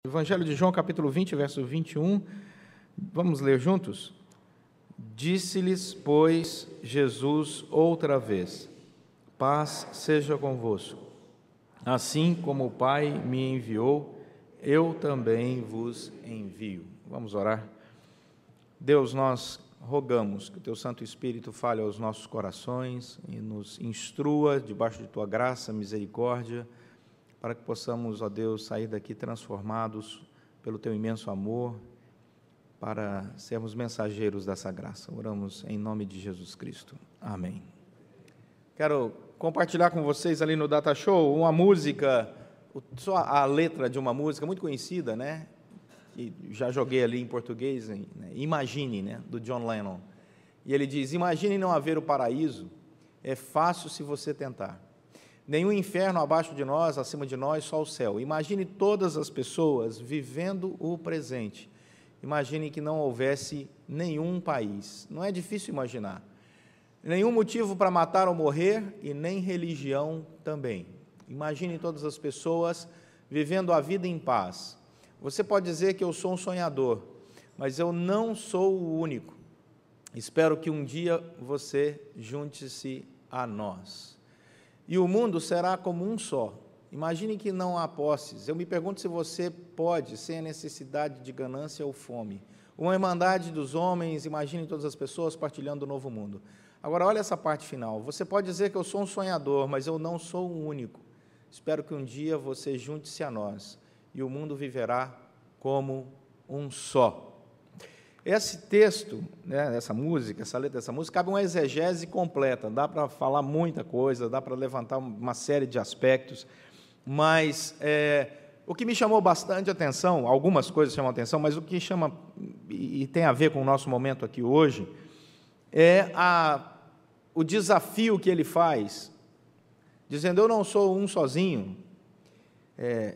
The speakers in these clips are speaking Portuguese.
Evangelho de João, capítulo 20, verso 21, vamos ler juntos? Disse-lhes, pois, Jesus outra vez: paz seja convosco. Assim como o Pai me enviou, eu também vos envio. Vamos orar. Deus, nós rogamos que o Teu Santo Espírito fale aos nossos corações e nos instrua debaixo de Tua graça, misericórdia, para que possamos, ó Deus, sair daqui transformados pelo Teu imenso amor, para sermos mensageiros dessa graça. Oramos em nome de Jesus Cristo. Amém. Quero compartilhar com vocês ali no Data Show uma música, só a letra de uma música muito conhecida, né? Que já joguei ali em português, né? Imagine, né? Do John Lennon. E ele diz: imagine não haver o paraíso, é fácil se você tentar. Nenhum inferno abaixo de nós, acima de nós, só o céu. Imagine todas as pessoas vivendo o presente. Imagine que não houvesse nenhum país. Não é difícil imaginar. Nenhum motivo para matar ou morrer e nem religião também. Imagine todas as pessoas vivendo a vida em paz. Você pode dizer que eu sou um sonhador, mas eu não sou o único. Espero que um dia você junte-se a nós. E o mundo será como um só. Imagine que não há posses. Eu me pergunto se você pode, sem a necessidade de ganância ou fome. Uma irmandade dos homens, imagine todas as pessoas partilhando o novo mundo. Agora, olha essa parte final. Você pode dizer que eu sou um sonhador, mas eu não sou o único. Espero que um dia você junte-se a nós e o mundo viverá como um só. Esse texto, né, essa música, essa letra dessa música, cabe uma exegese completa, dá para falar muita coisa, dá para levantar uma série de aspectos, mas o que me chamou bastante atenção, algumas coisas chamam atenção, mas o que chama, e tem a ver com o nosso momento aqui hoje, é o desafio que ele faz, dizendo: eu não sou um sozinho,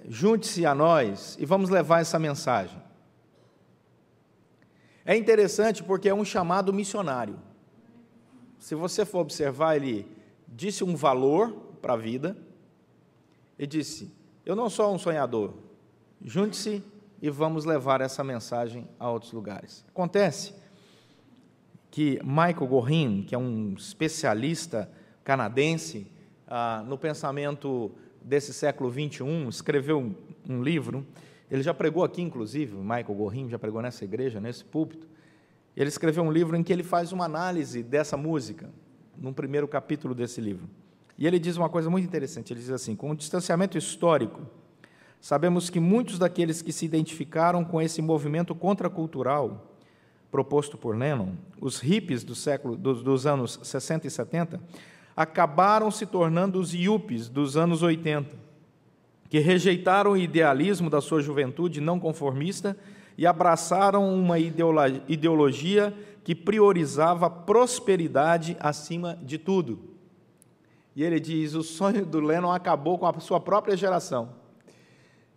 junte-se a nós e vamos levar essa mensagem. É interessante porque é um chamado missionário. Se você for observar, ele disse um valor para a vida e disse: eu não sou um sonhador, junte-se e vamos levar essa mensagem a outros lugares. Acontece que Michael Gorin, que é um especialista canadense no pensamento desse século XXI, escreveu um livro. Ele já pregou aqui, inclusive, o Michael Gorin já pregou nessa igreja, nesse púlpito. Ele escreveu um livro em que ele faz uma análise dessa música, no primeiro capítulo desse livro. E ele diz uma coisa muito interessante, ele diz assim: com o distanciamento histórico, sabemos que muitos daqueles que se identificaram com esse movimento contracultural proposto por Lennon, os hippies dos anos 60 e 70, acabaram se tornando os yuppies dos anos 80, que rejeitaram o idealismo da sua juventude não conformista e abraçaram uma ideologia que priorizava a prosperidade acima de tudo. E ele diz: o sonho do Lennon acabou com a sua própria geração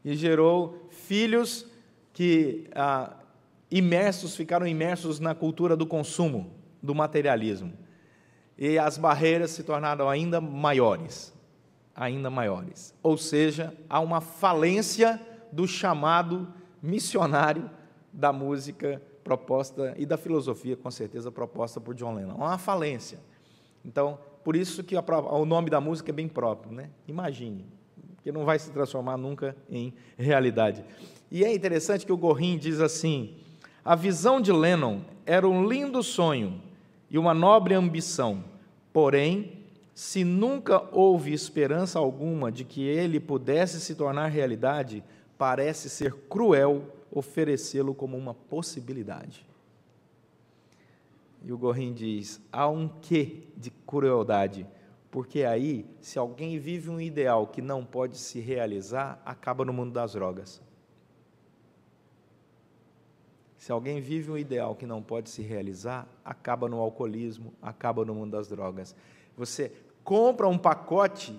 e gerou filhos que ficaram imersos na cultura do consumo, do materialismo. E as barreiras se tornaram ainda maiores. Ou seja, há uma falência do chamado missionário da música proposta e da filosofia, com certeza, proposta por John Lennon. Há uma falência. Então, por isso que o nome da música é bem próprio, né? Imagine, que não vai se transformar nunca em realidade. E é interessante que o Gorin diz assim: a visão de Lennon era um lindo sonho e uma nobre ambição, porém, se nunca houve esperança alguma de que ele pudesse se tornar realidade, parece ser cruel oferecê-lo como uma possibilidade. E o Gorin diz: há um quê de crueldade, porque aí, se alguém vive um ideal que não pode se realizar, acaba no mundo das drogas. Se alguém vive um ideal que não pode se realizar, acaba no alcoolismo, acaba no mundo das drogas. Você compra um pacote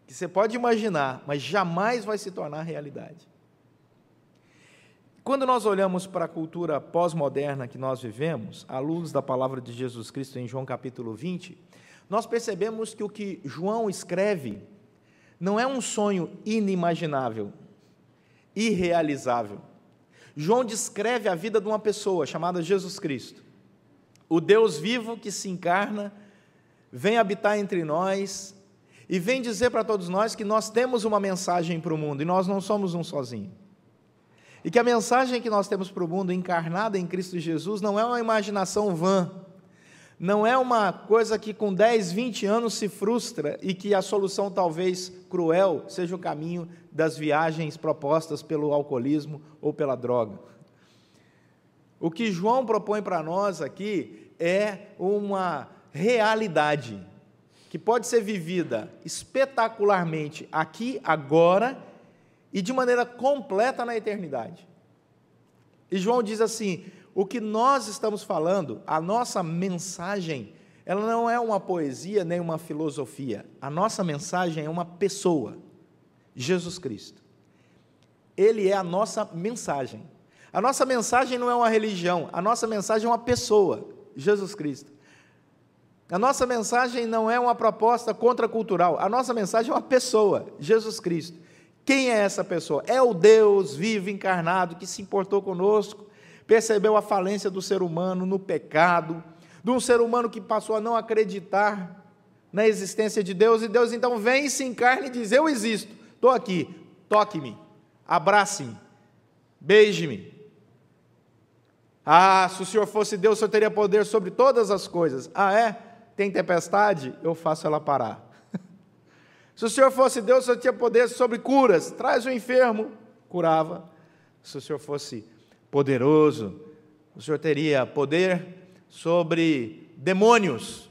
que você pode imaginar, mas jamais vai se tornar realidade. Quando nós olhamos para a cultura pós-moderna que nós vivemos, à luz da palavra de Jesus Cristo em João capítulo 20, nós percebemos que o que João escreve não é um sonho inimaginável, irrealizável. João descreve a vida de uma pessoa chamada Jesus Cristo, o Deus vivo que se encarna, vem habitar entre nós e vem dizer para todos nós que nós temos uma mensagem para o mundo e nós não somos um sozinho. E que a mensagem que nós temos para o mundo, encarnada em Cristo Jesus, não é uma imaginação vã, não é uma coisa que com 10, 20 anos se frustra e que a solução talvez cruel seja o caminho das viagens propostas pelo alcoolismo ou pela droga. O que João propõe para nós aqui é uma realidade que pode ser vivida espetacularmente aqui, agora, e de maneira completa na eternidade. E João diz assim: o que nós estamos falando, a nossa mensagem, ela não é uma poesia nem uma filosofia. A nossa mensagem é uma pessoa, Jesus Cristo. Ele é a nossa mensagem. A nossa mensagem não é uma religião, a nossa mensagem é uma pessoa, Jesus Cristo. A nossa mensagem não é uma proposta contracultural, a nossa mensagem é uma pessoa, Jesus Cristo. Quem é essa pessoa? É o Deus vivo, encarnado, que se importou conosco, percebeu a falência do ser humano no pecado, de um ser humano que passou a não acreditar na existência de Deus, e Deus então vem e se encarna e diz: eu existo, estou aqui, toque-me, abrace-me, beije-me. Ah, se o Senhor fosse Deus, o Senhor teria poder sobre todas as coisas. Ah, é? Tem tempestade? Eu faço ela parar. Se o Senhor fosse Deus, o Senhor tinha poder sobre curas. Traz o enfermo, curava. Se o Senhor fosse poderoso, o Senhor teria poder sobre demônios.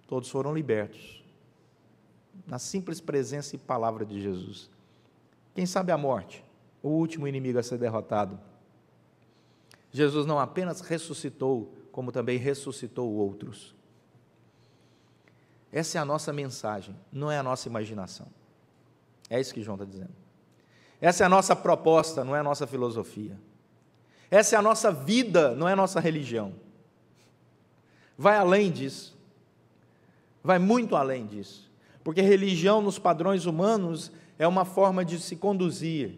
Todos foram libertos, na simples presença e palavra de Jesus. Quem sabe a morte, o último inimigo a ser derrotado. Jesus não apenas ressuscitou, como também ressuscitou outros. Essa é a nossa mensagem, não é a nossa imaginação. É isso que João está dizendo. Essa é a nossa proposta, não é a nossa filosofia. Essa é a nossa vida, não é a nossa religião. Vai além disso. Vai muito além disso. Porque religião, nos padrões humanos, é uma forma de se conduzir.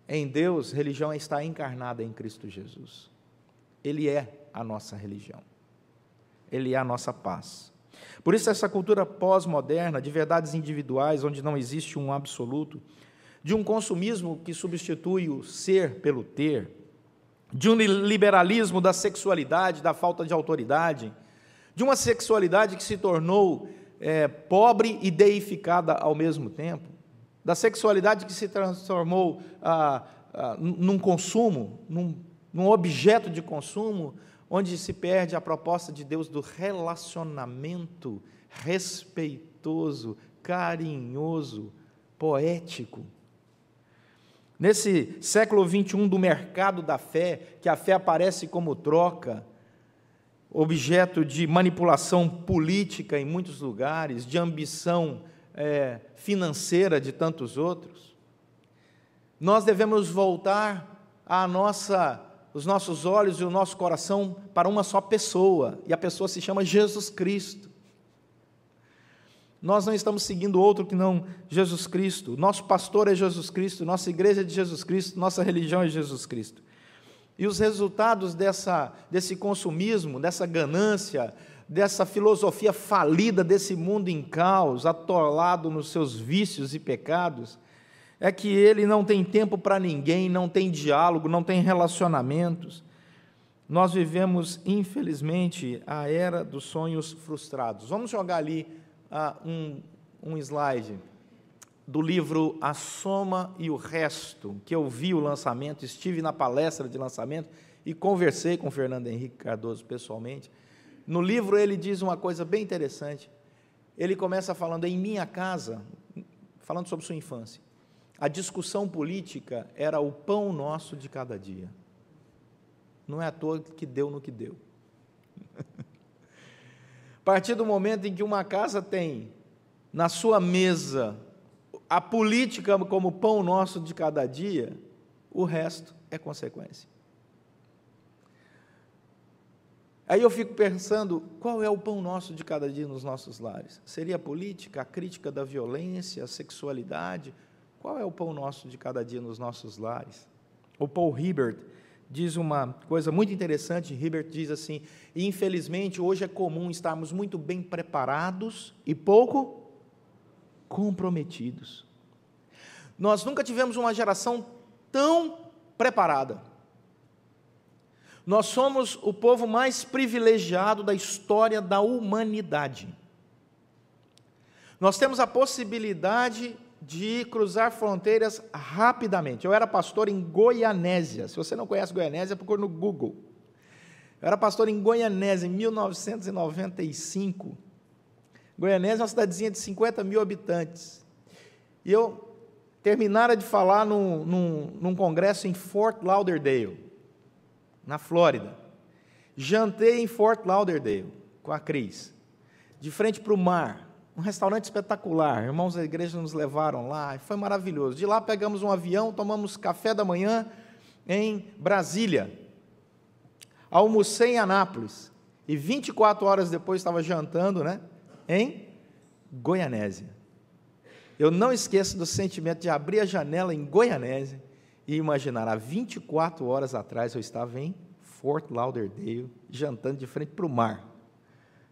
Em Deus, religião está encarnada em Cristo Jesus. Ele é a nossa religião. Ele é a nossa paz. Por isso, essa cultura pós-moderna, de verdades individuais, onde não existe um absoluto, de um consumismo que substitui o ser pelo ter, de um liberalismo da sexualidade, da falta de autoridade, de uma sexualidade que se tornou pobre e deificada ao mesmo tempo, da sexualidade que se transformou num consumo, num objeto de consumo, onde se perde a proposta de Deus do relacionamento respeitoso, carinhoso, poético. Nesse século 21 do mercado da fé, que a fé aparece como troca, objeto de manipulação política em muitos lugares, de ambição financeira de tantos outros, nós devemos voltar os nossos olhos e o nosso coração para uma só pessoa, e a pessoa se chama Jesus Cristo. Nós não estamos seguindo outro que não Jesus Cristo. Nosso pastor é Jesus Cristo, nossa igreja é de Jesus Cristo, nossa religião é Jesus Cristo. E os resultados desse consumismo, dessa ganância, dessa filosofia falida desse mundo em caos, atolado nos seus vícios e pecados, é que ele não tem tempo para ninguém, não tem diálogo, não tem relacionamentos. Nós vivemos, infelizmente, a era dos sonhos frustrados. Vamos jogar ali um slide do livro A Soma e o Resto, que eu vi o lançamento, estive na palestra de lançamento e conversei com o Fernando Henrique Cardoso pessoalmente. No livro ele diz uma coisa bem interessante. Ele começa falando: em minha casa, falando sobre sua infância, a discussão política era o pão nosso de cada dia. Não é à toa que deu no que deu. A partir do momento em que uma casa tem na sua mesa a política como pão nosso de cada dia, o resto é consequência. Aí eu fico pensando, qual é o pão nosso de cada dia nos nossos lares? Seria a política, a crítica da violência, a sexualidade, Qual é o pão nosso de cada dia nos nossos lares? O Paul Hibbert diz uma coisa muito interessante. Hibbert diz assim: infelizmente, hoje é comum estarmos muito bem preparados e pouco comprometidos. Nós nunca tivemos uma geração tão preparada. Nós somos o povo mais privilegiado da história da humanidade. Nós temos a possibilidade de cruzar fronteiras rapidamente. Eu era pastor em Goianésia. Se você não conhece Goianésia, procure no Google. Eu era pastor em Goianésia em 1995. Goianésia é uma cidadezinha de 50 mil habitantes. E eu terminara de falar num congresso em Fort Lauderdale, na Flórida. Jantei em Fort Lauderdale com a Cris, de frente para o mar. Um restaurante espetacular, irmãos da igreja nos levaram lá, foi maravilhoso. De lá pegamos um avião, tomamos café da manhã em Brasília, almocei em Anápolis, e 24 horas depois estava jantando, em Goianésia. Eu não esqueço do sentimento de abrir a janela em Goianésia e imaginar, há 24 horas atrás eu estava em Fort Lauderdale, jantando de frente para o mar,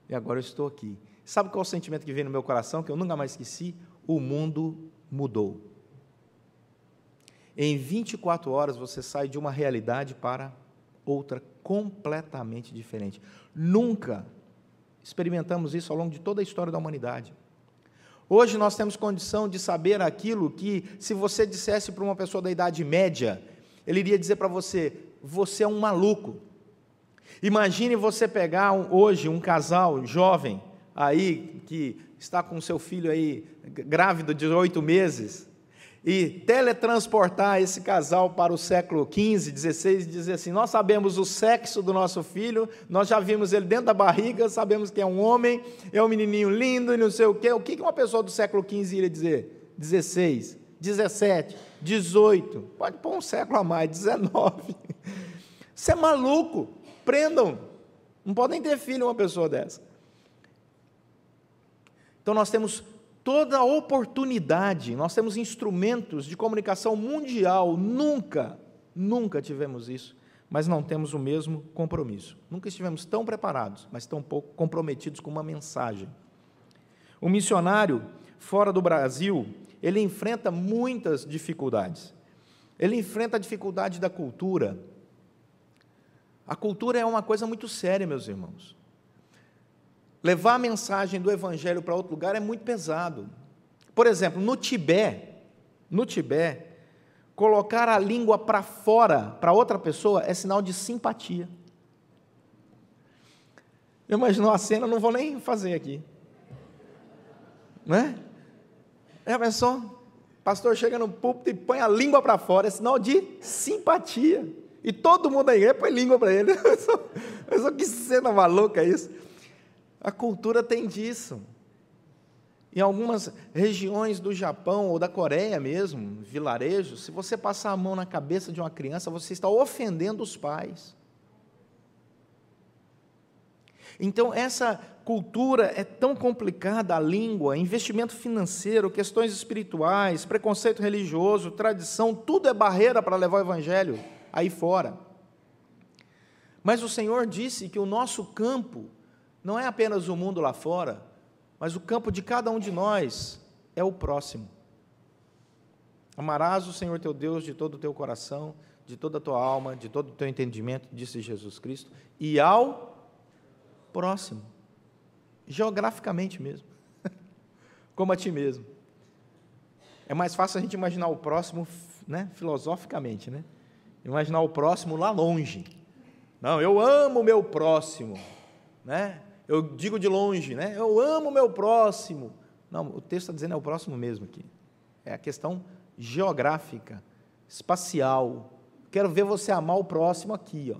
e agora eu estou aqui. Sabe qual é o sentimento que veio no meu coração, que eu nunca mais esqueci? O mundo mudou. Em 24 horas você sai de uma realidade para outra completamente diferente. Nunca experimentamos isso ao longo de toda a história da humanidade. Hoje nós temos condição de saber aquilo que, se você dissesse para uma pessoa da Idade Média, ele iria dizer para você: você é um maluco. Imagine você pegar hoje um casal jovem, aí, que está com seu filho aí, grávido de 8 meses, e teletransportar esse casal para o século XV, XVI, e dizer assim: nós sabemos o sexo do nosso filho, nós já vimos ele dentro da barriga, sabemos que é um homem, é um menininho lindo, e não sei o quê. O que uma pessoa do século XV iria dizer? 16, 17, 18, pode pôr um século a mais, 19. Você é maluco, prendam, não podem ter filho uma pessoa dessa. Então nós temos toda a oportunidade, nós temos instrumentos de comunicação mundial, nunca tivemos isso, mas não temos o mesmo compromisso. Nunca estivemos tão preparados, mas tão pouco comprometidos com uma mensagem. O missionário fora do Brasil, ele enfrenta muitas dificuldades. Ele enfrenta a dificuldade da cultura. A cultura é uma coisa muito séria, meus irmãos. Levar a mensagem do Evangelho para outro lugar é muito pesado. Por exemplo, no Tibete, colocar a língua para fora, para outra pessoa, é sinal de simpatia. Eu imagino a cena, não vou nem fazer aqui. Não é? Já pensou? O pastor chega no púlpito e põe a língua para fora, é sinal de simpatia. E todo mundo da igreja põe língua para ele. Que cena maluca isso. A cultura tem disso. Em algumas regiões do Japão ou da Coreia mesmo, vilarejos, se você passar a mão na cabeça de uma criança, você está ofendendo os pais. Então, essa cultura é tão complicada, a língua, investimento financeiro, questões espirituais, preconceito religioso, tradição, tudo é barreira para levar o Evangelho aí fora. Mas o Senhor disse que o nosso campo não é apenas o mundo lá fora, mas o campo de cada um de nós é o próximo. Amarás o Senhor teu Deus de todo o teu coração, de toda a tua alma, de todo o teu entendimento, disse Jesus Cristo, e ao próximo, geograficamente mesmo, como a ti mesmo. É mais fácil a gente imaginar o próximo, filosoficamente, imaginar o próximo lá longe. Não, eu amo o meu próximo, eu digo de longe, eu amo o meu próximo. Não, o texto está dizendo é o próximo mesmo aqui. É a questão geográfica, espacial. Quero ver você amar o próximo aqui,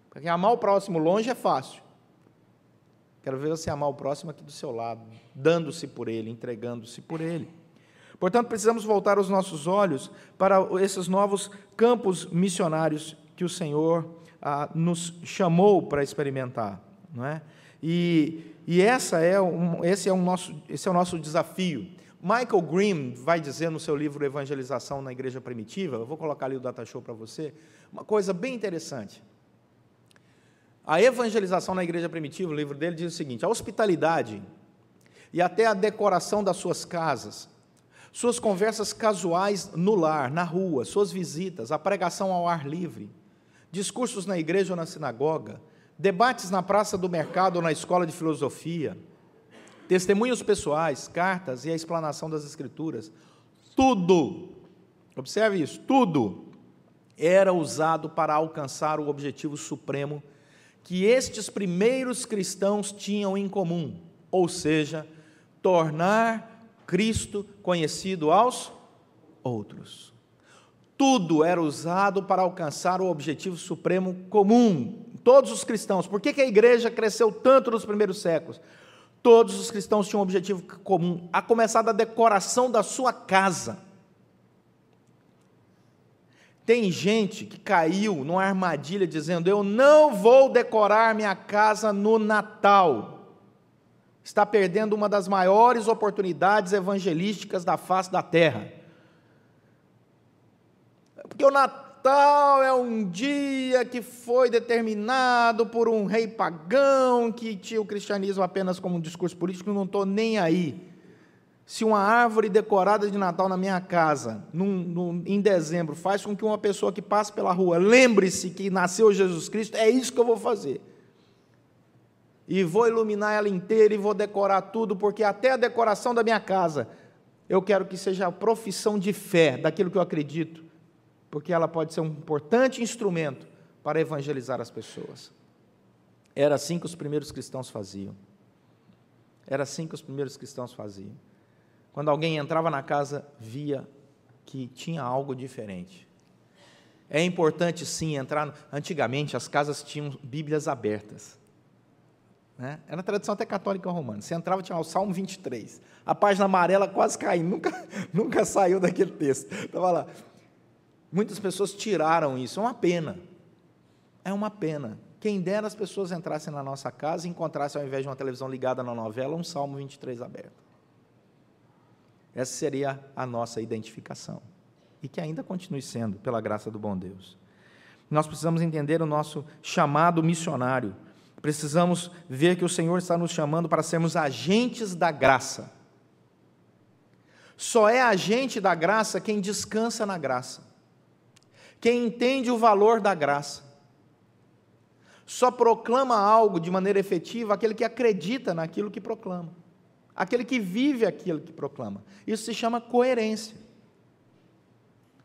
porque amar o próximo longe é fácil. Quero ver você amar o próximo aqui do seu lado, dando-se por ele, entregando-se por ele. Portanto, precisamos voltar os nossos olhos para esses novos campos missionários que o Senhor nos chamou para experimentar, não é? E esse é o nosso desafio. Michael Green vai dizer no seu livro Evangelização na Igreja Primitiva, eu vou colocar ali o data show para você, uma coisa bem interessante. A evangelização na Igreja Primitiva, o livro dele diz o seguinte: a hospitalidade e até a decoração das suas casas, suas conversas casuais no lar, na rua, suas visitas, a pregação ao ar livre, discursos na igreja ou na sinagoga, debates na praça do mercado ou na escola de filosofia, testemunhos pessoais, cartas e a explanação das Escrituras, tudo, observe isso, tudo era usado para alcançar o objetivo supremo que estes primeiros cristãos tinham em comum, ou seja, tornar Cristo conhecido aos outros. Tudo era usado para alcançar o objetivo supremo comum, todos os cristãos. Por que a igreja cresceu tanto nos primeiros séculos? Todos os cristãos tinham um objetivo comum, a começar da decoração da sua casa. Tem gente que caiu numa armadilha dizendo: eu não vou decorar minha casa no Natal. Está perdendo uma das maiores oportunidades evangelísticas da face da terra. Porque o Natal é um dia que foi determinado por um rei pagão, que tinha o cristianismo apenas como um discurso político. Não estou nem aí. Se uma árvore decorada de Natal na minha casa, em dezembro, faz com que uma pessoa que passe pela rua lembre-se que nasceu Jesus Cristo, é isso que eu vou fazer. E vou iluminar ela inteira e vou decorar tudo, porque até a decoração da minha casa, eu quero que seja a profissão de fé daquilo que eu acredito, porque ela pode ser um importante instrumento para evangelizar as pessoas. Era assim que os primeiros cristãos faziam. Era assim que os primeiros cristãos faziam. Quando alguém entrava na casa, via que tinha algo diferente. É importante, sim, entrar. Antigamente, as casas tinham Bíblias abertas. Né? Era a tradição até católica romana. Você entrava, tinha o Salmo 23. A página amarela quase caiu, nunca saiu daquele texto. Estava lá. Muitas pessoas tiraram isso. É uma pena. É uma pena. Quem dera as pessoas entrassem na nossa casa e encontrassem, ao invés de uma televisão ligada na novela, um Salmo 23 aberto. Essa seria a nossa identificação. E que ainda continue sendo, pela graça do bom Deus. Nós precisamos entender o nosso chamado missionário. Precisamos ver que o Senhor está nos chamando para sermos agentes da graça. Só é agente da graça quem descansa na graça. Quem entende o valor da graça. Só proclama algo de maneira efetiva aquele que acredita naquilo que proclama. Aquele que vive aquilo que proclama. Isso se chama coerência.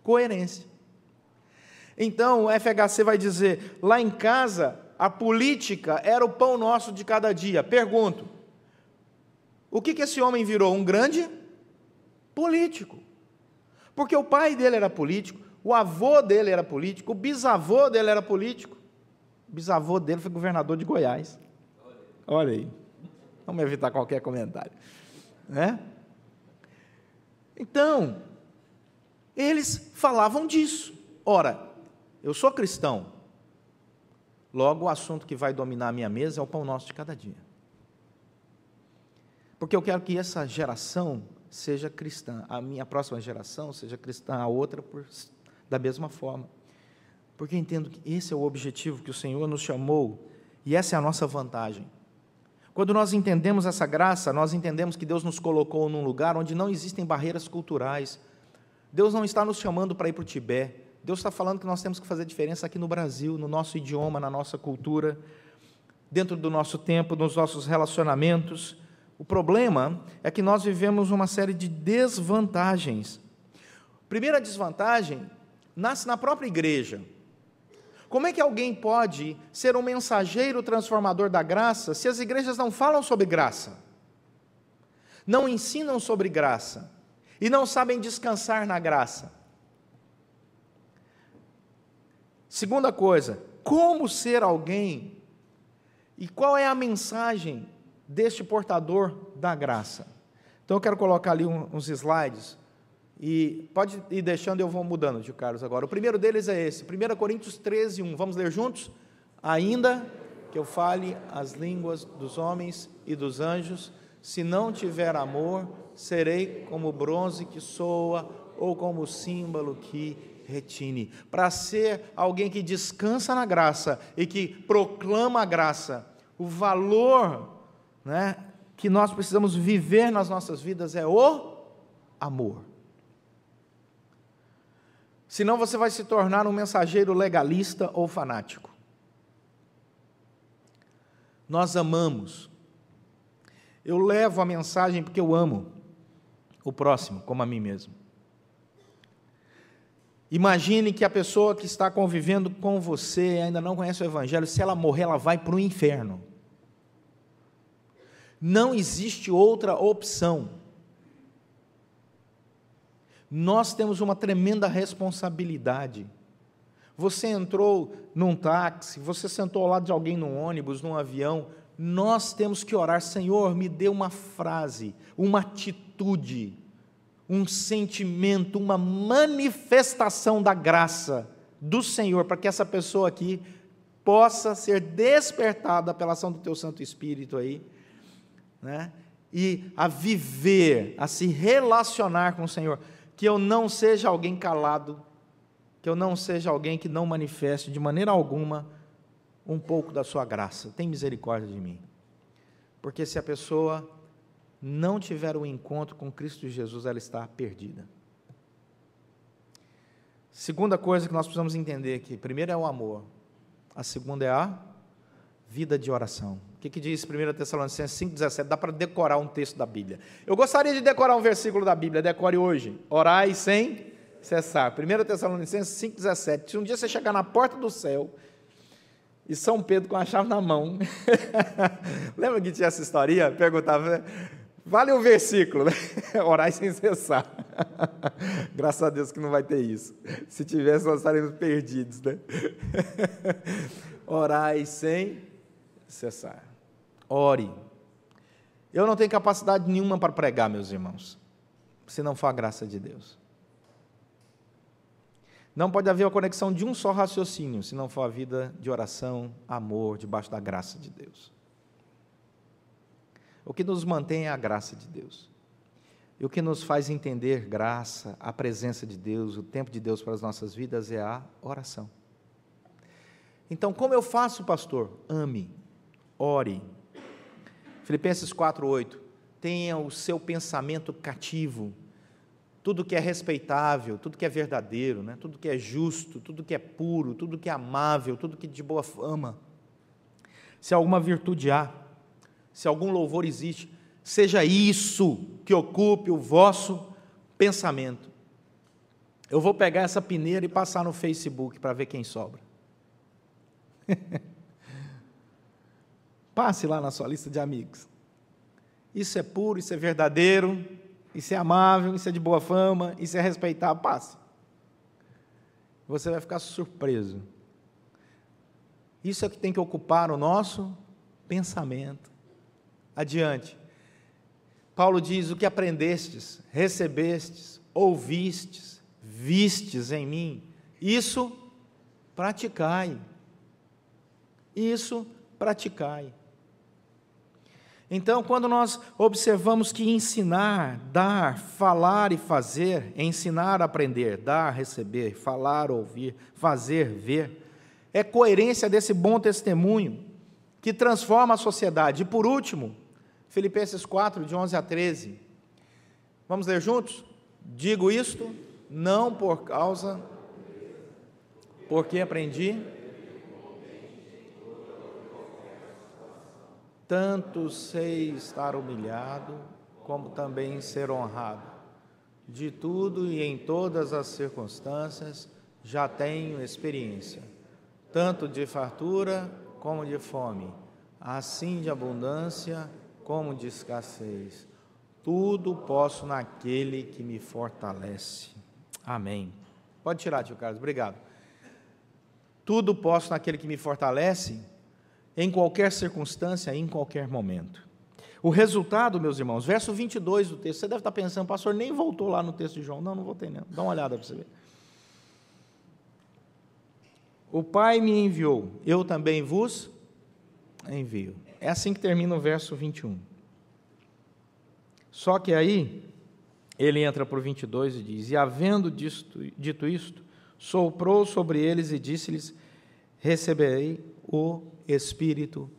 Coerência. Então, o FHC vai dizer, lá em casa, a política era o pão nosso de cada dia. Pergunto, o que esse homem virou? Um grande político. Porque o pai dele era político, o avô dele era político, o bisavô dele era político. O bisavô dele foi governador de Goiás. Olha aí. Vamos evitar qualquer comentário. Né? Então, eles falavam disso. Ora, eu sou cristão. Logo, o assunto que vai dominar a minha mesa é o pão nosso de cada dia. Porque eu quero que essa geração seja cristã, a minha próxima geração seja cristã, a outra da mesma forma. Porque eu entendo que esse é o objetivo que o Senhor nos chamou, e essa é a nossa vantagem. Quando nós entendemos essa graça, nós entendemos que Deus nos colocou num lugar onde não existem barreiras culturais. Deus não está nos chamando para ir para o Tibete. Deus está falando que nós temos que fazer diferença aqui no Brasil, no nosso idioma, na nossa cultura, dentro do nosso tempo, nos nossos relacionamentos. O problema é que nós vivemos uma série de desvantagens. Primeira desvantagem nasce na própria igreja. Como é que alguém pode ser um mensageiro transformador da graça se as igrejas não falam sobre graça? Não ensinam sobre graça e não sabem descansar na graça? Segunda coisa, como ser alguém e qual é a mensagem deste portador da graça? Então eu quero colocar ali uns slides e pode ir deixando e eu vou mudando, tio Carlos, agora. O primeiro deles é esse, 1 Coríntios 13, 1. Vamos ler juntos? Ainda que eu fale as línguas dos homens e dos anjos, Se não tiver amor, serei como bronze que soa ou como símbolo que retine. Para ser alguém que descansa na graça e que proclama a graça, o valor, né, que nós precisamos viver nas nossas vidas é o amor. Senão você vai se tornar um mensageiro legalista ou fanático. Nós amamos. Eu levo a mensagem porque eu amo o próximo, como a mim mesmo. Imagine que a pessoa que está convivendo com você ainda não conhece o Evangelho, se ela morrer, ela vai para o inferno. Não existe outra opção. Nós temos uma tremenda responsabilidade. Você entrou num táxi, você sentou ao lado de alguém num ônibus, num avião, nós temos que orar: Senhor, me dê uma frase, uma atitude, um sentimento, uma manifestação da graça do Senhor, para que essa pessoa aqui possa ser despertada pela ação do Teu Santo Espírito aí, né? E a viver, a se relacionar com o Senhor. Que eu não seja alguém calado, que eu não seja alguém que não manifeste de maneira alguma um pouco da sua graça. Tem misericórdia de mim. Porque se a pessoa não tiver um encontro com Cristo Jesus, ela está perdida. Segunda coisa que nós precisamos entender aqui: primeiro é o amor, a segunda é a vida de oração. O que diz 1 Tessalonicenses 5,17? Dá para decorar um texto da Bíblia. Eu gostaria de decorar um versículo da Bíblia, decore hoje: orai sem cessar. 1 Tessalonicenses 5,17. Se um dia você chegar na porta do céu e São Pedro com a chave na mão, lembra que tinha essa historinha? Perguntava, vale um versículo, né? Orai sem cessar. Graças a Deus que não vai ter isso. Se tivesse, nós estaríamos perdidos, né? Orai sem cessar. Ore. Eu não tenho capacidade nenhuma para pregar, meus irmãos, se não for a graça de Deus. Não pode haver a conexão de um só raciocínio, se não for a vida de oração, amor, debaixo da graça de Deus. O que nos mantém é a graça de Deus. E o que nos faz entender graça, a presença de Deus, o tempo de Deus para as nossas vidas é a oração. Então, como eu faço, pastor? Ame, ore. Filipenses 4:8, tenha o seu pensamento cativo, tudo que é respeitável, tudo que é verdadeiro, né? Tudo que é justo, tudo que é puro, tudo que é amável, tudo que é de boa fama. Se alguma virtude há, se algum louvor existe, seja isso que ocupe o vosso pensamento. Eu vou pegar essa peneira e passar no Facebook para ver quem sobra. Passe lá na sua lista de amigos. Isso é puro, isso é verdadeiro, isso é amável, isso é de boa fama, isso é respeitável. Passe. Você vai ficar surpreso. Isso é o que tem que ocupar o nosso pensamento. Adiante. Paulo diz: o que aprendestes, recebestes, ouvistes, vistes em mim, isso praticai. Isso praticai. Então, quando nós observamos que ensinar, dar, falar e fazer, ensinar, aprender, dar, receber, falar, ouvir, fazer, ver, é coerência desse bom testemunho que transforma a sociedade. E por último, Filipenses 4, de 11 a 13. Vamos ler juntos? Digo isto, não porque aprendi, tanto sei estar humilhado, como também ser honrado. De tudo e em todas as circunstâncias já tenho experiência, tanto de fartura como de fome, assim de abundância como de escassez. Tudo posso naquele que me fortalece. Amém. Pode tirar, tio Carlos, obrigado. Tudo posso naquele que me fortalece, em qualquer circunstância, em qualquer momento. O resultado, meus irmãos, verso 22 do texto, você deve estar pensando, pastor, nem voltou lá no texto de João. Não voltei não, dá uma olhada para você ver. O Pai me enviou, eu também vos envio. É assim que termina o verso 21. Só que aí, ele entra para o 22 e diz: e havendo dito isto, soprou sobre eles e disse-lhes: receberei o Espírito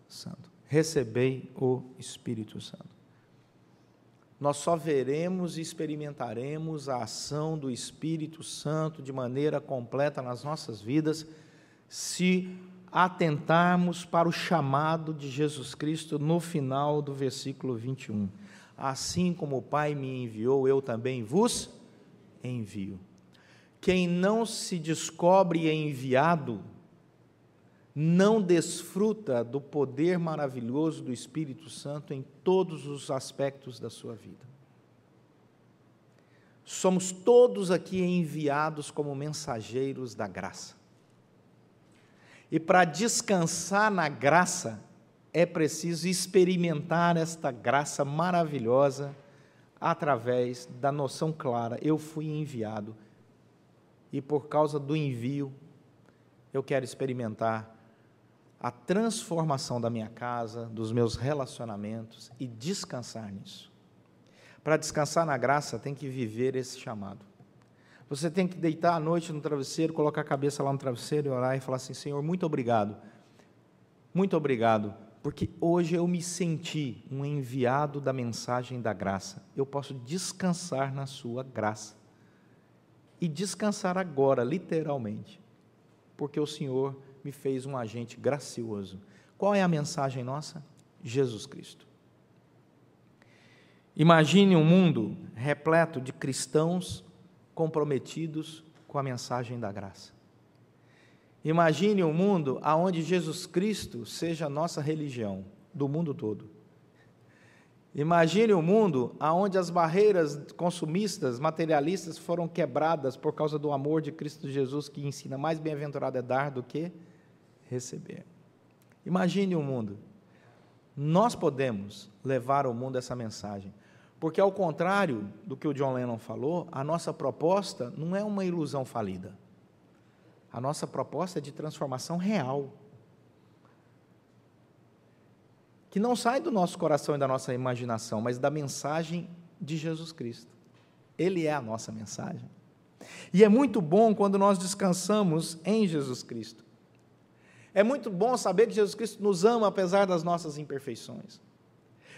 Santo. Recebei o Espírito Santo. Nós só veremos e experimentaremos a ação do Espírito Santo de maneira completa nas nossas vidas se atentarmos para o chamado de Jesus Cristo no final do versículo 21. Assim como o Pai me enviou, eu também vos envio. Quem não se descobre enviado, não desfruta do poder maravilhoso do Espírito Santo em todos os aspectos da sua vida. Somos todos aqui enviados como mensageiros da graça. E para descansar na graça, é preciso experimentar esta graça maravilhosa através da noção clara: eu fui enviado, e por causa do envio, eu quero experimentar a transformação da minha casa, dos meus relacionamentos e descansar nisso. Para descansar na graça, tem que viver esse chamado. Você tem que deitar à noite no travesseiro, colocar a cabeça lá no travesseiro e orar e falar assim: Senhor, muito obrigado, porque hoje eu me senti um enviado da mensagem da graça. Eu posso descansar na sua graça. E descansar agora, literalmente, porque o Senhor me fez um agente gracioso. Qual é a mensagem nossa? Jesus Cristo. Imagine um mundo repleto de cristãos comprometidos com a mensagem da graça. Imagine um mundo onde Jesus Cristo seja a nossa religião, do mundo todo. Imagine um mundo onde as barreiras consumistas, materialistas foram quebradas por causa do amor de Cristo Jesus, que ensina: mais bem-aventurado é dar do que receber. Imagine um mundo. Nós podemos levar ao mundo essa mensagem, porque, ao contrário do que o John Lennon falou, a nossa proposta não é uma ilusão falida. A nossa proposta é de transformação real, que não sai do nosso coração e da nossa imaginação, mas da mensagem de Jesus Cristo. Ele é a nossa mensagem. E é muito bom quando nós descansamos em Jesus Cristo. É muito bom saber que Jesus Cristo nos ama apesar das nossas imperfeições.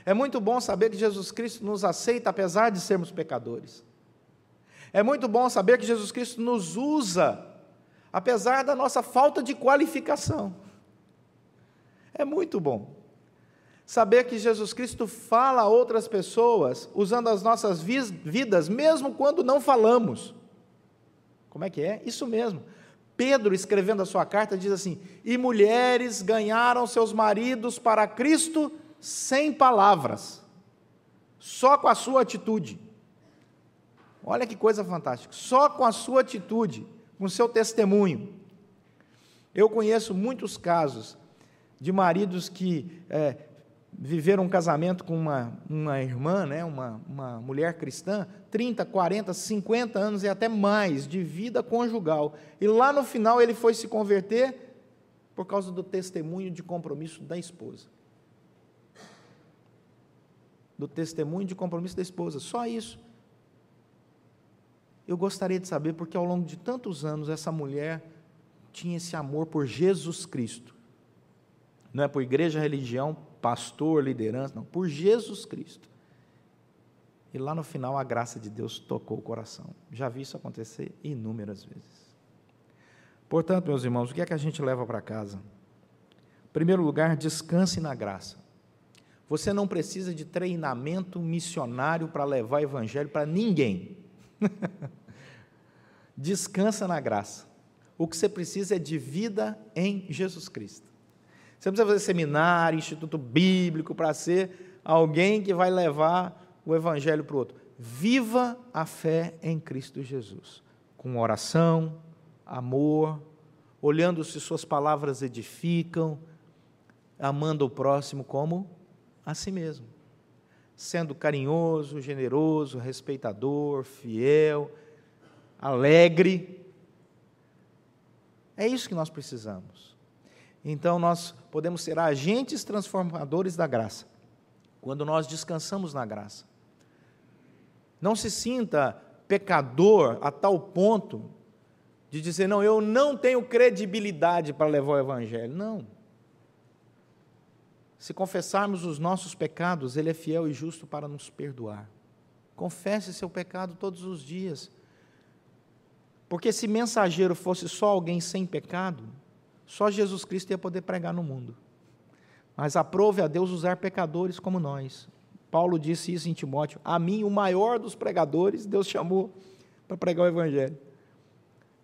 É muito bom saber que Jesus Cristo nos aceita apesar de sermos pecadores. É muito bom saber que Jesus Cristo nos usa apesar da nossa falta de qualificação. É muito bom saber que Jesus Cristo fala a outras pessoas usando as nossas vidas, mesmo quando não falamos. Como é que é? Isso mesmo. Pedro, escrevendo a sua carta, diz assim: e mulheres ganharam seus maridos para Cristo sem palavras, só com a sua atitude. Olha que coisa fantástica, só com a sua atitude, com o seu testemunho. Eu conheço muitos casos de maridos que viveram um casamento com uma irmã, né, uma mulher cristã, 30, 40, 50 anos e até mais de vida conjugal. E lá no final ele foi se converter por causa do testemunho de compromisso da esposa. Do testemunho de compromisso da esposa, só isso. Eu gostaria de saber porque ao longo de tantos anos essa mulher tinha esse amor por Jesus Cristo. Não é por igreja, religião, pastor, liderança, não, por Jesus Cristo. E lá no final a graça de Deus tocou o coração. Já vi isso acontecer inúmeras vezes. Portanto, meus irmãos, o que é que a gente leva para casa? Em primeiro lugar, descanse na graça. Você não precisa de treinamento missionário para levar o evangelho para ninguém. Descansa na graça. O que você precisa é de vida em Jesus Cristo. Você não precisa fazer seminário, instituto bíblico para ser alguém que vai levar o evangelho para o outro. Viva a fé em Cristo Jesus, com oração, amor, olhando se suas palavras edificam, amando o próximo como a si mesmo, sendo carinhoso, generoso, respeitador, fiel, alegre. É isso que nós precisamos. Então, nós podemos ser agentes transformadores da graça, quando nós descansamos na graça. Não se sinta pecador a tal ponto de dizer, não, eu não tenho credibilidade para levar o Evangelho. Não. Se confessarmos os nossos pecados, Ele é fiel e justo para nos perdoar. Confesse seu pecado todos os dias. Porque se mensageiro fosse só alguém sem pecado, só Jesus Cristo ia poder pregar no mundo. Mas aprove a Deus usar pecadores como nós. Paulo disse isso em Timóteo. A mim, o maior dos pregadores, Deus chamou para pregar o Evangelho.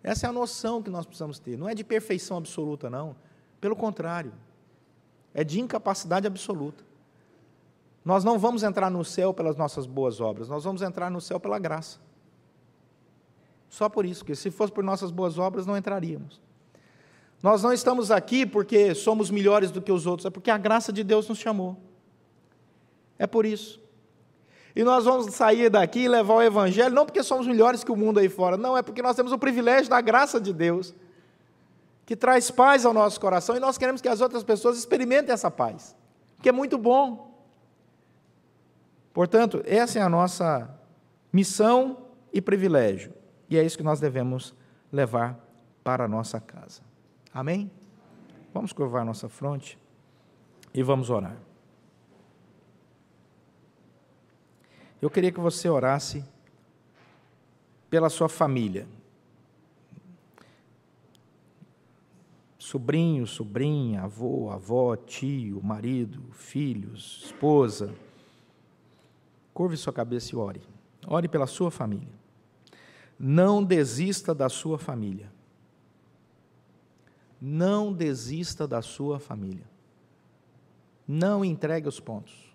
Essa é a noção que nós precisamos ter. Não é de perfeição absoluta, não. Pelo contrário. É de incapacidade absoluta. Nós não vamos entrar no céu pelas nossas boas obras, nós vamos entrar no céu pela graça. Só por isso, porque se fosse por nossas boas obras, não entraríamos. Nós não estamos aqui porque somos melhores do que os outros, é porque a graça de Deus nos chamou. É por isso. E nós vamos sair daqui e levar o Evangelho, não porque somos melhores que o mundo aí fora, não, é porque nós temos o privilégio da graça de Deus, que traz paz ao nosso coração, e nós queremos que as outras pessoas experimentem essa paz, que é muito bom. Portanto, essa é a nossa missão e privilégio, e é isso que nós devemos levar para a nossa casa. Amém? Vamos curvar nossa fronte e vamos orar. Eu queria que você orasse pela sua família. Sobrinho, sobrinha, avô, avó, tio, marido, filhos, esposa. Curve sua cabeça e ore. Ore pela sua família. Não desista da sua família. Não desista da sua família. Não entregue os pontos.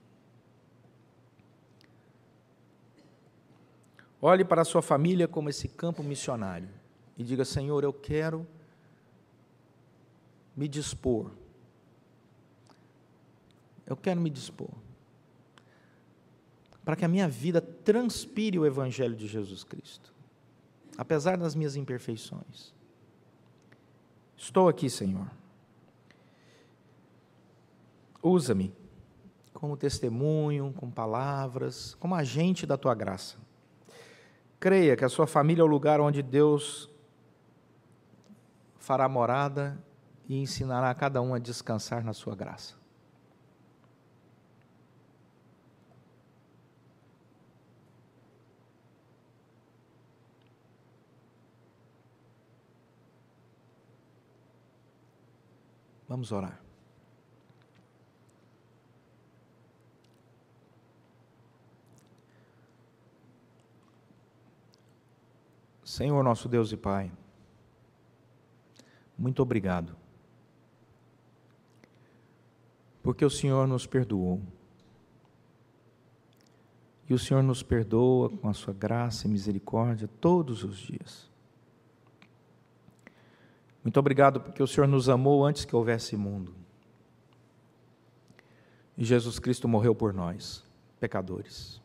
Olhe para a sua família como esse campo missionário e diga, Senhor, eu quero me dispor. Eu quero me dispor para que a minha vida transpire o Evangelho de Jesus Cristo, apesar das minhas imperfeições. Estou aqui, Senhor. Usa-me como testemunho, com palavras, como agente da Tua graça. Creia que a sua família é o lugar onde Deus fará morada e ensinará a cada um a descansar na sua graça. Vamos orar. Senhor nosso Deus e Pai, muito obrigado, porque o Senhor nos perdoou, e o Senhor nos perdoa com a sua graça e misericórdia todos os dias. Muito obrigado porque o Senhor nos amou antes que houvesse mundo, e Jesus Cristo morreu por nós, pecadores.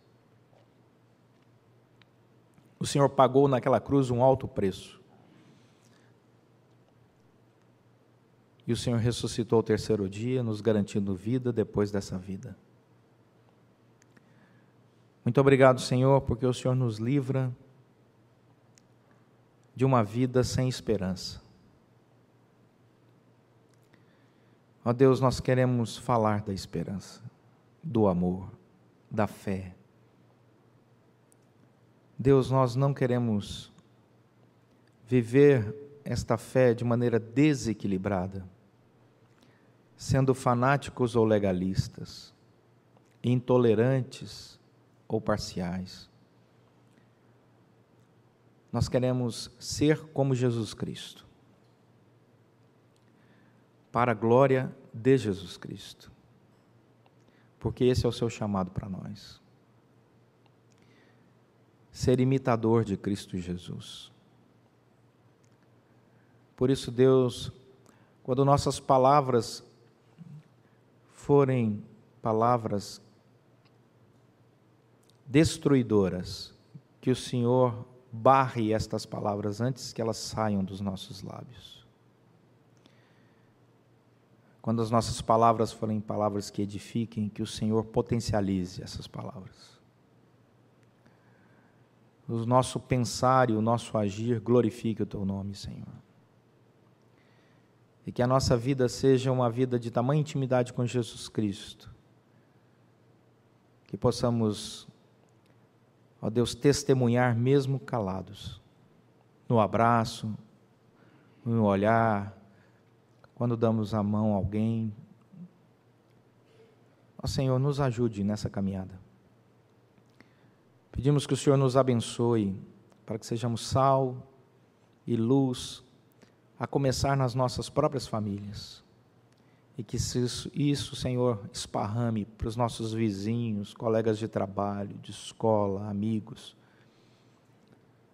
O Senhor pagou naquela cruz um alto preço. E o Senhor ressuscitou ao terceiro dia, nos garantindo vida depois dessa vida. Muito obrigado, Senhor, porque o Senhor nos livra de uma vida sem esperança. Ó Deus, nós queremos falar da esperança, do amor, da fé. Deus, nós não queremos viver esta fé de maneira desequilibrada, sendo fanáticos ou legalistas, intolerantes ou parciais. Nós queremos ser como Jesus Cristo, para a glória de Jesus Cristo, porque esse é o seu chamado para nós. Ser imitador de Cristo Jesus. Por isso, Deus, quando nossas palavras forem palavras destruidoras, que o Senhor barre estas palavras antes que elas saiam dos nossos lábios. Quando as nossas palavras forem palavras que edifiquem, que o Senhor potencialize essas palavras. o nosso pensar e o nosso agir glorifique o Teu nome, Senhor. E que a nossa vida seja uma vida de tamanha intimidade com Jesus Cristo, que possamos, ó Deus, testemunhar mesmo calados, no abraço, no olhar, quando damos a mão a alguém. Ó Senhor, nos ajude nessa caminhada. Pedimos que o Senhor nos abençoe, para que sejamos sal e luz, a começar nas nossas próprias famílias. E que isso, Senhor, esparrame para os nossos vizinhos, colegas de trabalho, de escola, amigos.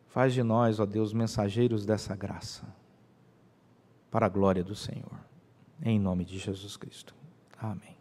Faz de nós, ó Deus, mensageiros dessa graça, para a glória do Senhor. Em nome de Jesus Cristo. Amém.